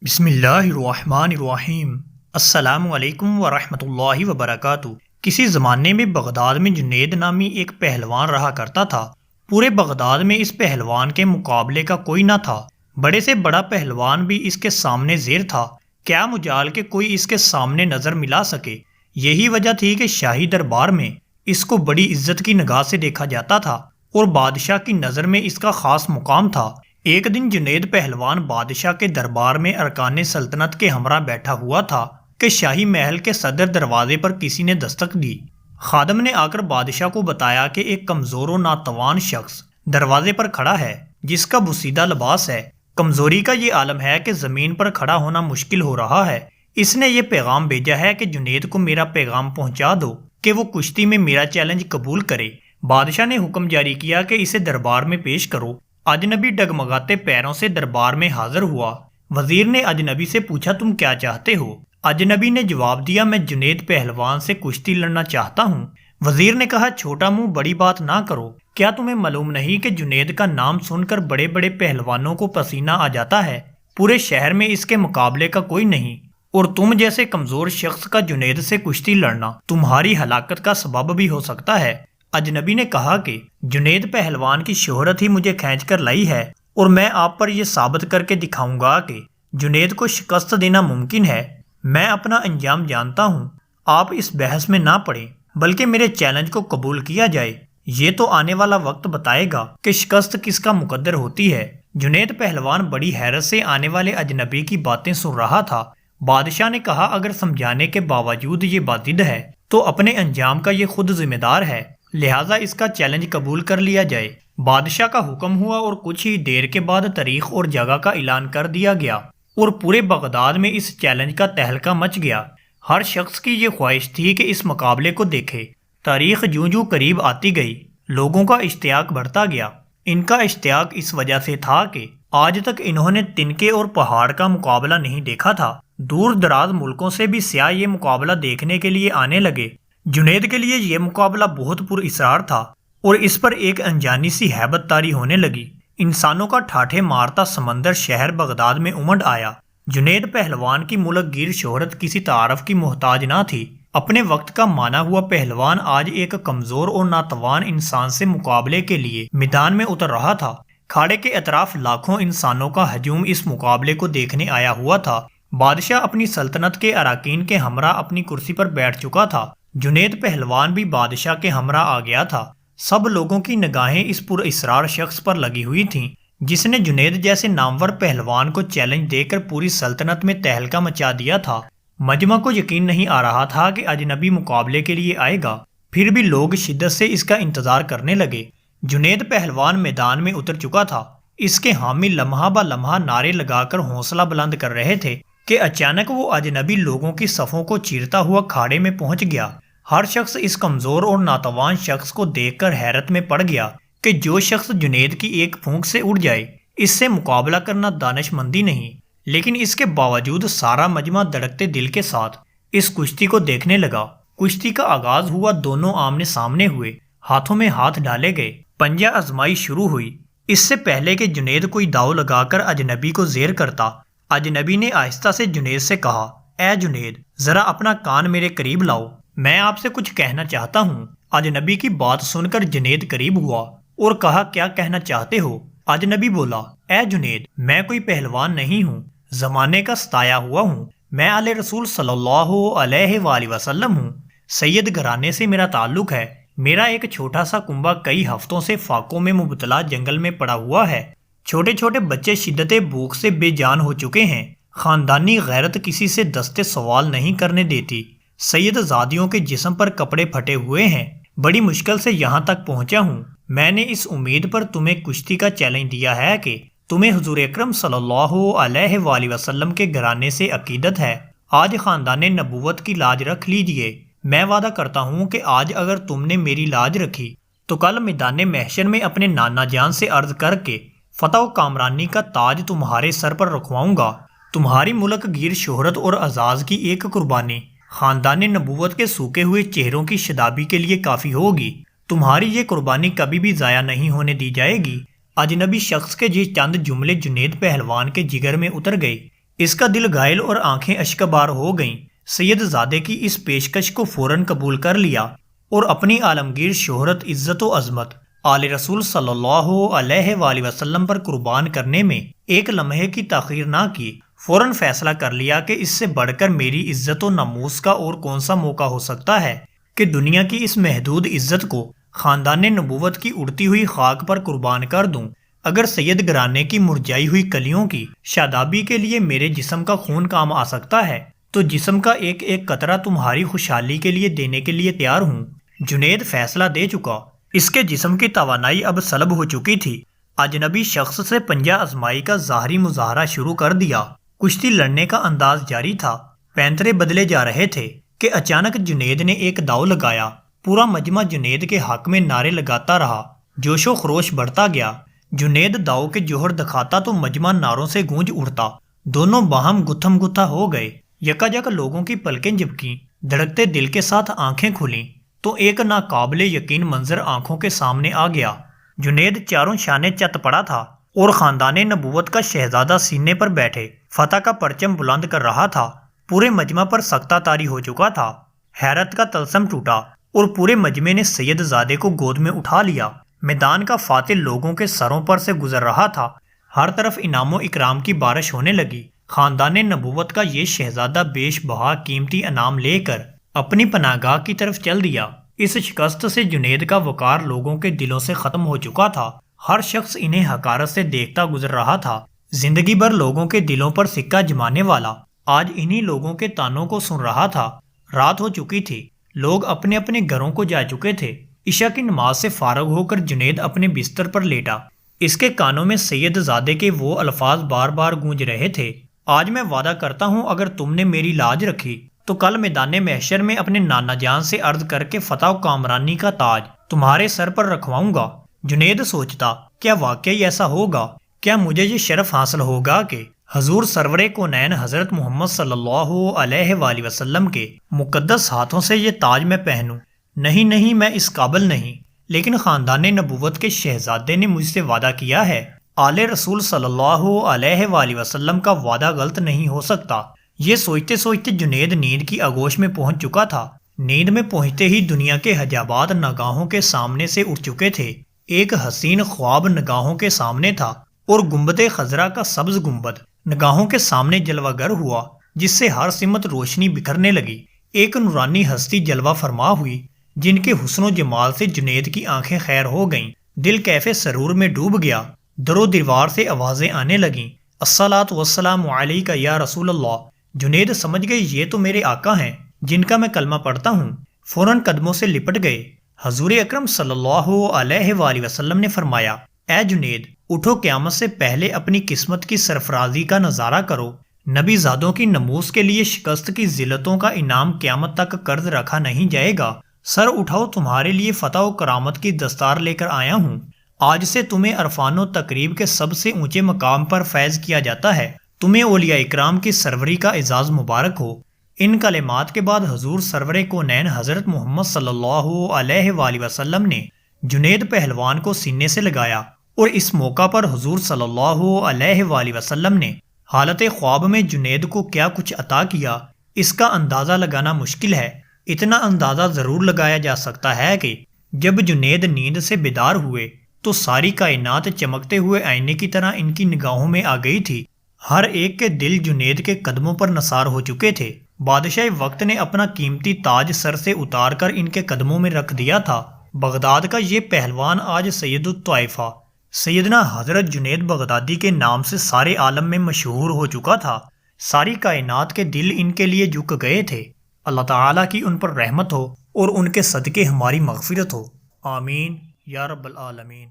بسم اللہ الرحمن الرحیم۔ السلام علیکم ورحمۃ اللہ وبرکاتہ۔ کسی زمانے میں بغداد میں جنید نامی ایک پہلوان رہا کرتا تھا۔ پورے بغداد میں اس پہلوان کے مقابلے کا کوئی نہ تھا۔ بڑے سے بڑا پہلوان بھی اس کے سامنے زیر تھا۔ کیا مجال کہ کوئی اس کے سامنے نظر ملا سکے۔ یہی وجہ تھی کہ شاہی دربار میں اس کو بڑی عزت کی نگاہ سے دیکھا جاتا تھا اور بادشاہ کی نظر میں اس کا خاص مقام تھا۔ ایک دن جنید پہلوان بادشاہ کے دربار میں ارکان سلطنت کے ہمراہ بیٹھا ہوا تھا کہ شاہی محل کے صدر دروازے پر کسی نے دستک دی۔ خادم نے آ کر بادشاہ کو بتایا کہ ایک کمزور و ناتوان شخص دروازے پر کھڑا ہے جس کا بوسیدہ لباس ہے۔ کمزوری کا یہ عالم ہے کہ زمین پر کھڑا ہونا مشکل ہو رہا ہے۔ اس نے یہ پیغام بھیجا ہے کہ جنید کو میرا پیغام پہنچا دو کہ وہ کشتی میں میرا چیلنج قبول کرے۔ بادشاہ نے حکم جاری کیا کہ اسے دربار میں پیش کرو۔ اجنبی ڈگمگاتے پیروں سے دربار میں حاضر ہوا۔ وزیر نے اجنبی سے پوچھا تم کیا چاہتے ہو؟ اجنبی نے جواب دیا میں جنید پہلوان سے کشتی لڑنا چاہتا ہوں۔ وزیر نے کہا چھوٹا منہ بڑی بات نہ کرو۔ کیا تمہیں معلوم نہیں کہ جنید کا نام سن کر بڑے بڑے پہلوانوں کو پسینہ آ جاتا ہے؟ پورے شہر میں اس کے مقابلے کا کوئی نہیں، اور تم جیسے کمزور شخص کا جنید سے کشتی لڑنا تمہاری ہلاکت کا سبب بھی ہو سکتا ہے۔ اجنبی نے کہا کہ جنید پہلوان کی شہرت ہی مجھے کھینچ کر لائی ہے، اور میں آپ پر یہ ثابت کر کے دکھاؤں گا کہ جنید کو شکست دینا ممکن ہے۔ میں اپنا انجام جانتا ہوں۔ آپ اس بحث میں نہ پڑیں بلکہ میرے چیلنج کو قبول کیا جائے۔ یہ تو آنے والا وقت بتائے گا کہ شکست کس کا مقدر ہوتی ہے۔ جنید پہلوان بڑی حیرت سے آنے والے اجنبی کی باتیں سن رہا تھا۔ بادشاہ نے کہا اگر سمجھانے کے باوجود یہ باضد ہے تو اپنے انجام کا یہ خود ذمہ دار ہے، لہٰذا اس کا چیلنج قبول کر لیا جائے۔ بادشاہ کا حکم ہوا اور کچھ ہی دیر کے بعد تاریخ اور جگہ کا اعلان کر دیا گیا، اور پورے بغداد میں اس چیلنج کا تہلکہ مچ گیا۔ ہر شخص کی یہ خواہش تھی کہ اس مقابلے کو دیکھے۔ تاریخ جوں جوں قریب آتی گئی، لوگوں کا اشتیاق بڑھتا گیا۔ ان کا اشتیاق اس وجہ سے تھا کہ آج تک انہوں نے تنکے اور پہاڑ کا مقابلہ نہیں دیکھا تھا۔ دور دراز ملکوں سے بھی سیاح یہ مقابلہ دیکھنے کے لیے آنے لگے۔ جنید کے لیے یہ مقابلہ بہت پر اسرار تھا، اور اس پر ایک انجانی سی ہیبت طاری ہونے لگی۔ انسانوں کا ٹھاٹھے مارتا سمندر شہر بغداد میں امڈ آیا۔ جنید پہلوان کی ملک گیر شہرت کسی تعارف کی محتاج نہ تھی۔ اپنے وقت کا مانا ہوا پہلوان آج ایک کمزور اور ناتوان انسان سے مقابلے کے لیے میدان میں اتر رہا تھا۔ کھاڑے کے اطراف لاکھوں انسانوں کا ہجوم اس مقابلے کو دیکھنے آیا ہوا تھا۔ بادشاہ اپنی سلطنت کے اراکین کے ہمراہ اپنی کرسی پر بیٹھ چکا تھا۔ جنید پہلوان بھی بادشاہ کے ہمراہ آ گیا تھا۔ سب لوگوں کی نگاہیں اس پر اسرار شخص پر لگی ہوئی تھیں جس نے جنید جیسے نامور پہلوان کو چیلنج دے کر پوری سلطنت میں تہلکہ مچا دیا تھا۔ مجمع کو یقین نہیں آ رہا تھا کہ اجنبی مقابلے کے لیے آئے گا، پھر بھی لوگ شدت سے اس کا انتظار کرنے لگے۔ جنید پہلوان میدان میں اتر چکا تھا۔ اس کے حامی لمحہ بہ لمحہ نعرے لگا کر حوصلہ بلند کر رہے تھے کہ اچانک وہ اجنبی لوگوں کی صفوں کو چیرتا ہوا کھاڑے میں پہنچ گیا۔ ہر شخص اس کمزور اور ناتوان شخص کو دیکھ کر حیرت میں پڑ گیا کہ جو شخص جنید کی ایک پھونک سے اڑ جائے اس سے مقابلہ کرنا دانش مندی نہیں، لیکن اس کے باوجود سارا مجمع دھڑکتے دل کے ساتھ اس کشتی کو دیکھنے لگا۔ کشتی کا آغاز ہوا، دونوں آمنے سامنے ہوئے، ہاتھوں میں ہاتھ ڈالے گئے، پنجہ آزمائی شروع ہوئی۔ اس سے پہلے کہ جنید کوئی داؤ لگا کر اجنبی کو زیر کرتا، اجنبی نے آہستہ سے جنید سے کہا اے جنید ذرا اپنا کان میرے قریب لاؤ، میں آپ سے کچھ کہنا چاہتا ہوں۔ اجنبی کی بات سن کر جنید قریب ہوا اور کہا کیا کہنا چاہتے ہو؟ اجنبی بولا اے جنید میں کوئی پہلوان نہیں ہوں، زمانے کا ستایا ہوا ہوں، میں آل رسول صلی اللہ علیہ وآلہ وسلم ہوں، سید گھرانے سے میرا تعلق ہے۔ میرا ایک چھوٹا سا کنبہ کئی ہفتوں سے فاقوں میں مبتلا جنگل میں پڑا ہوا ہے۔ چھوٹے چھوٹے بچے شدت بھوک سے بے جان ہو چکے ہیں۔ خاندانی غیرت کسی سے دستے سوال نہیں کرنے دیتی۔ سید زادیوں کے جسم پر کپڑے پھٹے ہوئے ہیں۔ بڑی مشکل سے یہاں تک پہنچا ہوں۔ میں نے اس امید پر تمہیں کشتی کا چیلنج دیا ہے کہ تمہیں حضور اکرم صلی اللہ علیہ وآلہ وسلم کے گھرانے سے عقیدت ہے۔ آج خاندان نبوت کی لاج رکھ لیجئے۔ میں وعدہ کرتا ہوں کہ آج اگر تم نے میری لاج رکھی تو کل میدان محشر میں اپنے نانا جان سے عرض کر کے فتح و کامرانی کا تاج تمہارے سر پر رکھواؤں گا۔ تمہاری ملک گیر شہرت اور اعزاز کی ایک قربانی خاندان نبوت کے سوکے ہوئے چہروں کی شادابی کے لیے کافی ہوگی۔ تمہاری یہ قربانی کبھی بھی ضائع نہیں ہونے دی جائے گی۔ اجنبی شخص کے یہ چند جملے جنید پہلوان کے جگر میں اتر گئے۔ اس کا دل گھائل اور آنکھیں اشکبار ہو گئیں۔ سید زادے کی اس پیشکش کو فوراً قبول کر لیا اور اپنی عالمگیر شہرت، عزت و عظمت آل رسول صلی اللہ علیہ وآلہ وسلم پر قربان کرنے میں ایک لمحے کی تاخیر نہ کی۔ فوراً فیصلہ کر لیا کہ اس سے بڑھ کر میری عزت و ناموس کا اور کون سا موقع ہو سکتا ہے کہ دنیا کی اس محدود عزت کو خاندان نبوت کی اڑتی ہوئی خاک پر قربان کر دوں۔ اگر سید گھرانے کی مرجائی ہوئی کلیوں کی شادابی کے لیے میرے جسم کا خون کام آ سکتا ہے تو جسم کا ایک ایک قطرہ تمہاری خوشحالی کے لیے دینے کے لیے تیار ہوں۔ جنید فیصلہ دے چکا۔ اس کے جسم کی توانائی اب سلب ہو چکی تھی۔ اجنبی شخص سے پنجہ آزمائی کا ظاہری مظاہرہ شروع کر دیا۔ کشتی لڑنے کا انداز جاری تھا، پینترے بدلے جا رہے تھے کہ اچانک جنید نے ایک داؤ لگایا۔ پورا مجمع جنید کے حق میں نعرے لگاتا رہا، جوش و خروش بڑھتا گیا۔ جنید داؤ کے جوہر دکھاتا تو مجمع نعروں سے گونج اٹھتا۔ دونوں باہم گتھم گتھا ہو گئے۔ یکا لوگوں کی پلکیں جھپکیں، دھڑکتے دل کے ساتھ آنکھیں کھلیں تو ایک ناقابل یقین منظر آنکھوں کے سامنے آ گیا۔ جنید چاروں شانے چت پڑا تھا اور خاندان نبوت کا شہزادہ سینے پر بیٹھے فتح کا پرچم بلند کر رہا تھا۔ پورے مجمع پر سکتہ طاری ہو چکا تھا۔ حیرت کا طلسم ٹوٹا اور پورے مجمع نے سید زادے کو گود میں اٹھا لیا۔ میدان کا فاتح لوگوں کے سروں پر سے گزر رہا تھا۔ ہر طرف انعام و اکرام کی بارش ہونے لگی۔ خاندان نبوت کا یہ شہزادہ بیش بہا قیمتی انعام لے کر اپنی پناہگاہ کی طرف چل دیا۔ اس شکست سے جنید کا وقار لوگوں کے دلوں سے ختم ہو چکا تھا۔ ہر شخص انہیں حقارت سے دیکھتا گزر رہا تھا۔ زندگی بھر لوگوں کے دلوں پر سکہ جمانے والا آج انہی لوگوں کے تانوں کو سن رہا تھا۔ رات ہو چکی تھی، لوگ اپنے اپنے گھروں کو جا چکے تھے۔ عشاء کی نماز سے فارغ ہو کر جنید اپنے بستر پر لیٹا۔ اس کے کانوں میں سید زادے کے وہ الفاظ بار بار گونج رہے تھے، آج میں وعدہ کرتا ہوں اگر تم نے میری لاج رکھی تو کل میدان محشر میں اپنے نانا جان سے عرض کر کے فتح و کامرانی کا تاج تمہارے سر پر رکھواؤں گا۔ جنید سوچتا، کیا واقعی ایسا ہوگا؟ کیا مجھے یہ شرف حاصل ہوگا کہ حضور سرور کونین حضرت محمد صلی اللہ علیہ وآلہ وسلم کے مقدس ہاتھوں سے یہ تاج میں پہنوں؟ نہیں، میں اس قابل نہیں، لیکن خاندان نبوت کے شہزادے نے مجھ سے وعدہ کیا ہے۔ آل رسول صلی اللہ علیہ وآلہ وسلم کا وعدہ غلط نہیں ہو سکتا۔ یہ سوچتے سوچتے جنید نیند کی آغوش میں پہنچ چکا تھا۔ نیند میں پہنچتے ہی دنیا کے حجابات نگاہوں کے سامنے سے اٹھ چکے تھے۔ ایک حسین خواب نگاہوں کے سامنے تھا اور گنبد خضرا کا سبز گنبد نگاہوں کے سامنے جلوہ گر ہوا، جس سے ہر سمت روشنی بکھرنے لگی۔ ایک نورانی ہستی جلوہ فرما ہوئی، جن کے حسن و جمال سے جنید کی آنکھیں خیر ہو گئیں۔ دل کیف سرور میں ڈوب گیا۔ در و دیوار سے آوازیں آنے لگیں، الصلاۃ والسلام علیک یا رسول اللہ۔ جنید سمجھ گئے یہ تو میرے آقا ہیں جن کا میں کلمہ پڑھتا ہوں۔ فوراً قدموں سے لپٹ گئے۔ حضور اکرم صلی اللہ علیہ وآلہ وسلم نے فرمایا، اے جنید، اٹھو، قیامت سے پہلے اپنی قسمت کی سرفرازی کا نظارہ کرو۔ نبی زادوں کی نموز کے لیے شکست کی ذلتوں کا انعام قیامت تک قرض رکھا نہیں جائے گا۔ سر اٹھاؤ، تمہارے لیے فتح و کرامت کی دستار لے کر آیا ہوں۔ آج سے تمہیں عرفان و تقریب کے سب سے اونچے مقام پر فیض کیا جاتا ہے۔ تمہیں اولیاء اکرام کی سروری کا اعزاز مبارک ہو۔ ان کلمات کے بعد حضور سرور کونین حضرت محمد صلی اللہ علیہ وآلہ وسلم نے جنید پہلوان کو سینے سے لگایا اور اس موقع پر حضور صلی اللہ علیہ وآلہ وسلم نے حالت خواب میں جنید کو کیا کچھ عطا کیا، اس کا اندازہ لگانا مشکل ہے۔ اتنا اندازہ ضرور لگایا جا سکتا ہے کہ جب جنید نیند سے بیدار ہوئے تو ساری کائنات چمکتے ہوئے آئینے کی طرح ان کی نگاہوں میں آ گئی تھی۔ ہر ایک کے دل جنید کے قدموں پر نثار ہو چکے تھے۔ بادشاہ وقت نے اپنا قیمتی تاج سر سے اتار کر ان کے قدموں میں رکھ دیا تھا۔ بغداد کا یہ پہلوان آج سید الطائفہ سیدنا حضرت جنید بغدادی کے نام سے سارے عالم میں مشہور ہو چکا تھا۔ ساری کائنات کے دل ان کے لیے جھک گئے تھے۔ اللہ تعالیٰ کی ان پر رحمت ہو اور ان کے صدقے ہماری مغفرت ہو، آمین یا رب العالمین۔